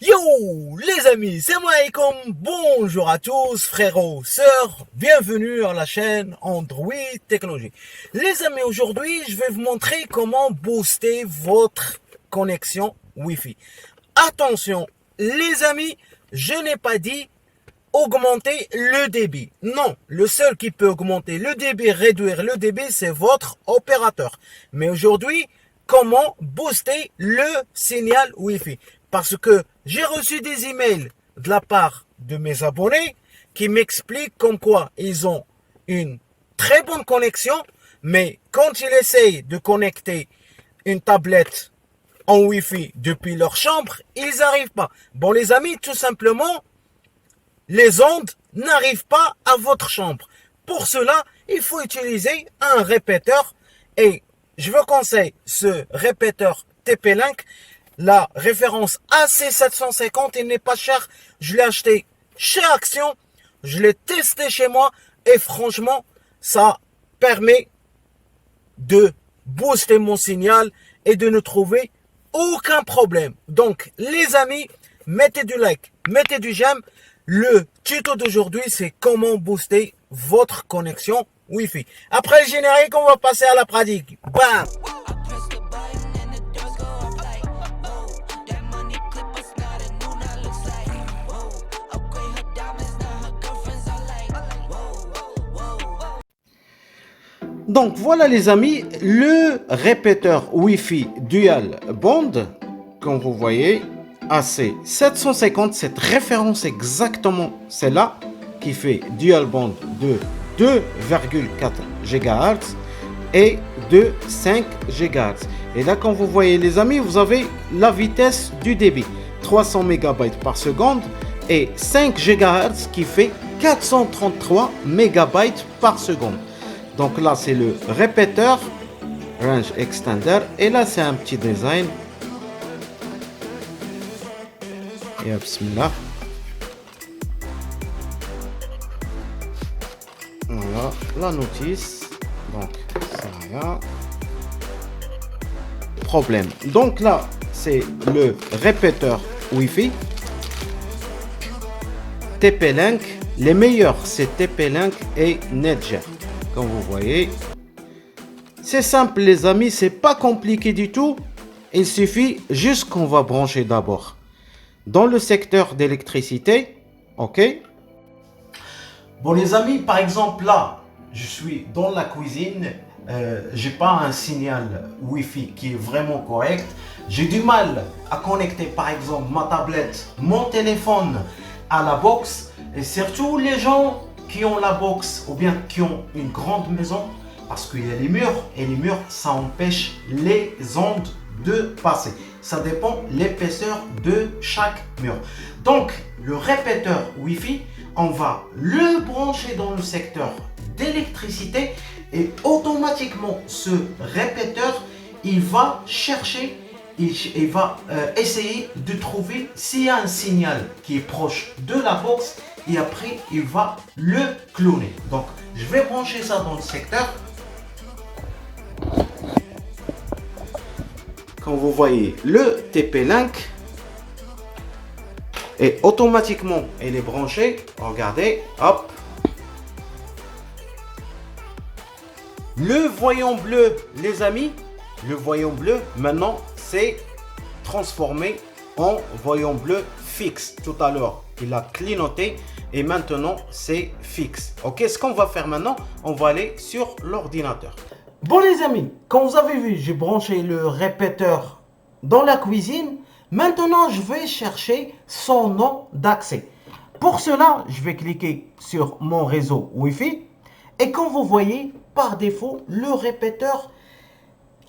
Yo les amis, c'est Maïkom, bonjour à tous frérots, sœurs, bienvenue à la chaîne Android Technologie. Les amis, aujourd'hui je vais vous montrer comment booster votre connexion Wi-Fi. Attention les amis, je n'ai pas dit augmenter le débit. Non, le seul qui peut augmenter le débit, réduire le débit, c'est votre opérateur. Mais aujourd'hui, comment booster le signal Wi-Fi? Parce que j'ai reçu des emails de la part de mes abonnés qui m'expliquent comme quoi ils ont une très bonne connexion, mais quand ils essayent de connecter une tablette en Wi-Fi depuis leur chambre, ils n'arrivent pas. Bon les amis, tout simplement, les ondes n'arrivent pas à votre chambre. Pour cela, il faut utiliser un répéteur et je vous conseille ce répéteur TP-Link. La référence AC750, il n'est pas cher. Je l'ai acheté chez Action. Je l'ai testé chez moi et franchement, ça permet de booster mon signal et de ne trouver aucun problème. Donc, les amis, mettez du like, mettez du j'aime. Le tuto d'aujourd'hui, c'est comment booster votre connexion Wi-Fi. Après le générique, on va passer à la pratique. Bam! Donc voilà les amis, le répéteur Wi-Fi Dual Band, comme vous voyez, AC750, cette référence exactement celle-là, qui fait Dual Band de 2,4 GHz et de 5 GHz. Et là, quand vous voyez les amis, vous avez la vitesse du débit, 300 MB par seconde et 5 GHz qui fait 433 MB par seconde. Donc là, c'est le répéteur Range Extender. Et là, c'est un petit design. Et hop, bismillah. Voilà, la notice. Donc, ça rien. Problème. Donc là, c'est le répéteur Wi-Fi. TP-Link. Les meilleurs, c'est TP-Link et Netgear. Comme vous voyez, c'est simple les amis, c'est pas compliqué du tout. Il suffit juste qu'on va brancher d'abord dans le secteur d'électricité. Ok. Bon les amis, par exemple là, je suis dans la cuisine, j'ai pas un signal Wi-Fi qui est vraiment correct. J'ai du mal à connecter par exemple ma tablette, mon téléphone à la box, et surtout les gens qui ont la box ou bien qui ont une grande maison, parce qu'il y a les murs et les murs ça empêche les ondes de passer. Ça dépend de l'épaisseur de chaque mur. Donc le répéteur Wi-Fi, on va le brancher dans le secteur d'électricité et automatiquement ce répéteur il va chercher, il va essayer de trouver s'il y a un signal qui est proche de la box. Et après, il va le cloner. Donc, je vais brancher ça dans le secteur. Quand vous voyez le TP-Link, et automatiquement, il est branché. Regardez, hop. Le voyant bleu, les amis, le voyant bleu, maintenant, c'est transformé en voyant bleu fixe. Tout à l'heure, il a clignoté et maintenant c'est fixe. Ok, ce qu'on va faire maintenant, on va aller sur l'ordinateur. Bon les amis, comme vous avez vu, j'ai branché le répéteur dans la cuisine. Maintenant, je vais chercher son nom d'accès. Pour cela, je vais cliquer sur mon réseau Wi-Fi. Et comme vous voyez, par défaut, le répéteur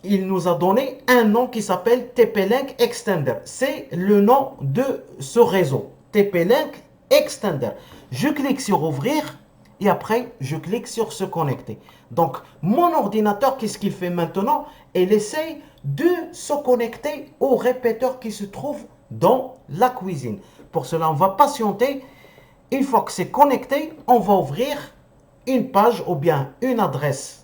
il nous a donné un nom qui s'appelle TP-Link Extender. C'est le nom de ce réseau, TP-Link Extender. Je clique sur ouvrir et après je clique sur se connecter. Donc mon ordinateur, qu'est-ce qu'il fait maintenant? Il essaye de se connecter au répéteur qui se trouve dans la cuisine. Pour cela, on va patienter. Une fois que c'est connecté, on va ouvrir une page ou bien une adresse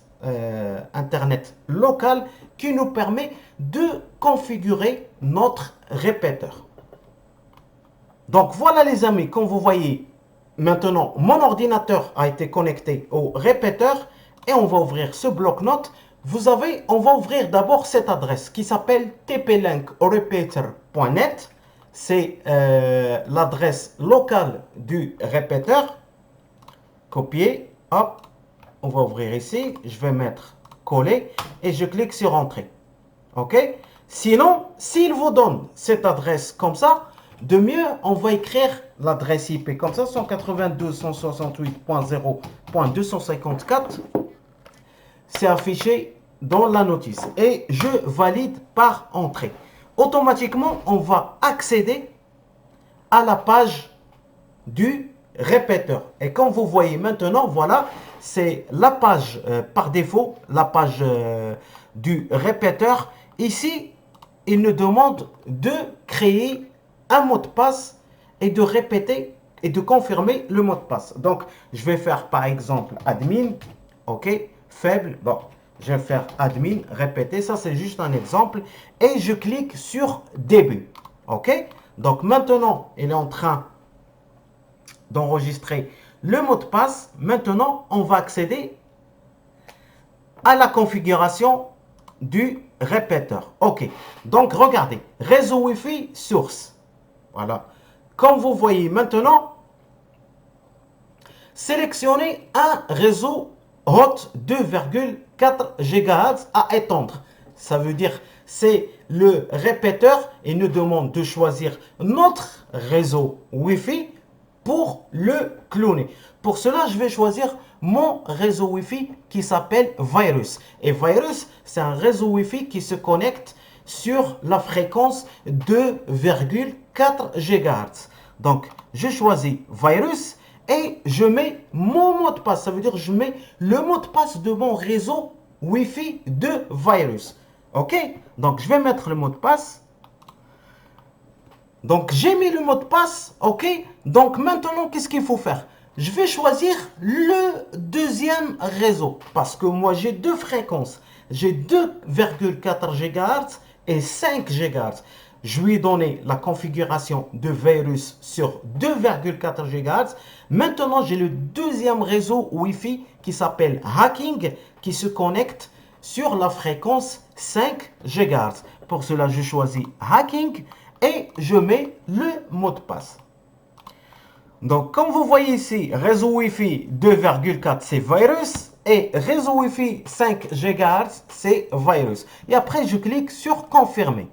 internet locale qui nous permet de configurer notre répéteur. Donc voilà les amis, comme vous voyez, maintenant mon ordinateur a été connecté au répéteur et on va ouvrir ce bloc-notes. On va ouvrir d'abord cette adresse qui s'appelle tplinkrepeater.net. C'est l'adresse locale du répéteur. Copier, hop, on va ouvrir ici, je vais mettre coller et je clique sur entrée. Ok? Sinon, s'il vous donne cette adresse comme ça, de mieux, on va écrire l'adresse IP comme ça, 192.168.0.254. C'est affiché dans la notice et je valide par entrée. Automatiquement, on va accéder à la page du répéteur. Et comme vous voyez maintenant, voilà, c'est la page par défaut, la page du répéteur. Ici, il nous demande de créer un mot de passe et de répéter et de confirmer le mot de passe. Donc, je vais faire par exemple admin, ok, faible, bon, je vais faire admin, répéter, ça c'est juste un exemple, et je clique sur début, ok. Donc maintenant, il est en train d'enregistrer le mot de passe. Maintenant, on va accéder à la configuration du répéteur. Ok, donc regardez, réseau Wi-Fi source. Voilà, comme vous voyez maintenant, sélectionnez un réseau hot 2,4 GHz à étendre. Ça veut dire c'est le répéteur et nous demande de choisir notre réseau Wi-Fi pour le cloner. Pour cela, je vais choisir mon réseau Wi-Fi qui s'appelle Virus. Et Virus, c'est un réseau Wi-Fi qui se connecte sur la fréquence 2,4 GHz. Donc, je choisis Virus et je mets mon mot de passe. Ça veut dire que je mets le mot de passe de mon réseau Wi-Fi de Virus. Ok? Donc, je vais mettre le mot de passe. Donc, j'ai mis le mot de passe. Ok? Donc, maintenant, qu'est-ce qu'il faut faire? Je vais choisir le deuxième réseau. Parce que moi, j'ai deux fréquences. J'ai 2,4 GHz et 5 GHz. Je lui ai donné la configuration de Virus sur 2,4 GHz. Maintenant, j'ai le deuxième réseau Wi-Fi qui s'appelle Hacking qui se connecte sur la fréquence 5 GHz. Pour cela, je choisis Hacking et je mets le mot de passe. Donc, comme vous voyez ici, réseau Wi-Fi 2,4 c'est Virus et réseau Wi-Fi 5 GHz c'est Virus. Et après, je clique sur Confirmer.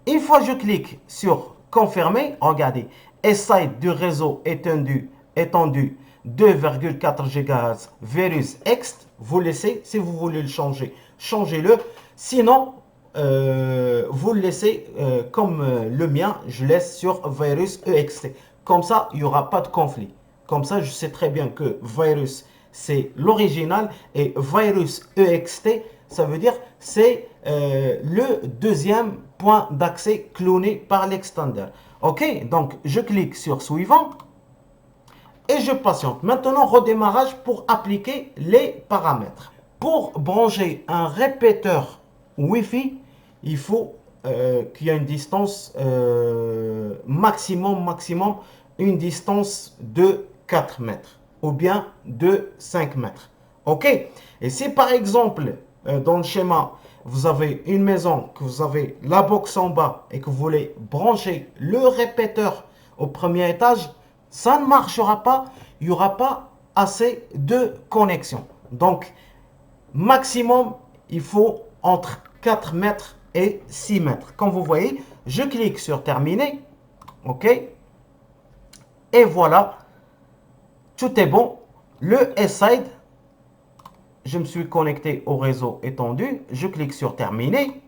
Une fois que je clique sur Confirmer, regardez, side du réseau étendu 2,4 GHz Virus Ext. Vous laissez, si vous voulez le changer, changez-le. Sinon, vous le laissez comme le mien, je laisse sur Virus Ext. Comme ça, il n'y aura pas de conflit. Comme ça, je sais très bien que Virus, c'est l'original et Virus Ext, ça veut dire c'est le deuxième point d'accès cloné par l'extender. Ok, donc je clique sur suivant et je patiente. Maintenant, redémarrage pour appliquer les paramètres. Pour brancher un répéteur Wi-Fi, il faut qu'il y ait une distance maximum, une distance de 4 mètres ou bien de 5 mètres. Ok, et si par exemple, dans le schéma, vous avez une maison, que vous avez la box en bas et que vous voulez brancher le répéteur au premier étage, ça ne marchera pas, il n'y aura pas assez de connexion. Donc, maximum, il faut entre 4 mètres et 6 mètres. Comme vous voyez, je clique sur terminer. OK. Et voilà, tout est bon. Le S-Side, je me suis connecté au réseau étendu. Je clique sur terminer.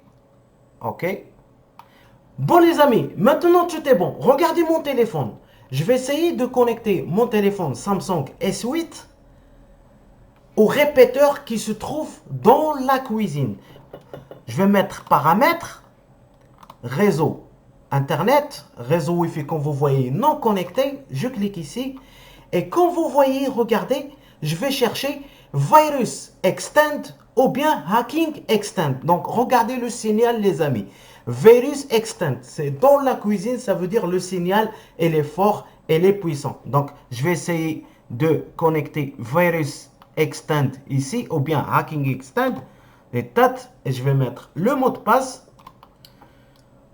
OK. Bon les amis, maintenant tout est bon. Regardez mon téléphone. Je vais essayer de connecter mon téléphone Samsung S8 au répéteur qui se trouve dans la cuisine. Je vais mettre paramètres, réseau Internet, réseau Wi-Fi comme vous voyez non connecté. Je clique ici et comme vous voyez, regardez, je vais chercher Virus Extend ou bien Hacking Extend. Donc regardez le signal les amis. Virus Extend, c'est dans la cuisine, ça veut dire le signal, il est fort, il est puissant. Donc, je vais essayer de connecter Virus Extend ici, ou bien Hacking Extend, et je vais mettre le mot de passe.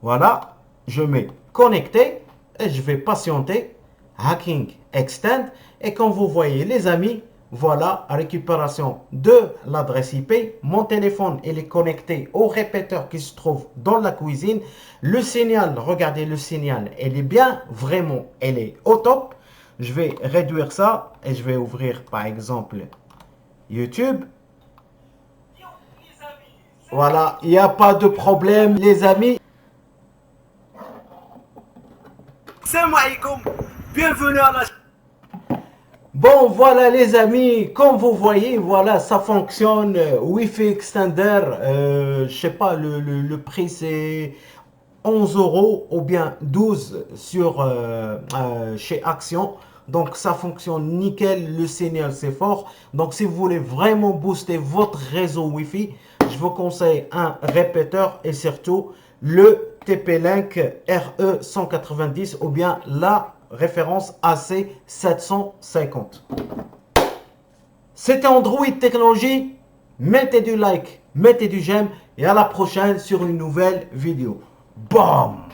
Voilà, je mets connecter, et je vais patienter, Hacking Extend, et comme vous voyez les amis, voilà, récupération de l'adresse IP. Mon téléphone, il est connecté au répéteur qui se trouve dans la cuisine. Le signal, regardez le signal, il est bien, vraiment, il est au top. Je vais réduire ça et je vais ouvrir par exemple YouTube. Voilà, il n'y a pas de problème les amis. Salam alaikum, bienvenue à la chaîne. Bon, voilà les amis, comme vous voyez, voilà, ça fonctionne, Wi-Fi Extender, je sais pas, le prix c'est 11 euros ou bien 12 chez Action. Donc ça fonctionne nickel, le signal c'est fort. Donc si vous voulez vraiment booster votre réseau Wi-Fi, je vous conseille un répéteur et surtout le TP-Link RE190 ou bien la référence AC750. C'était Android Technologie. Mettez du like, mettez du j'aime et à la prochaine sur une nouvelle vidéo. Bam!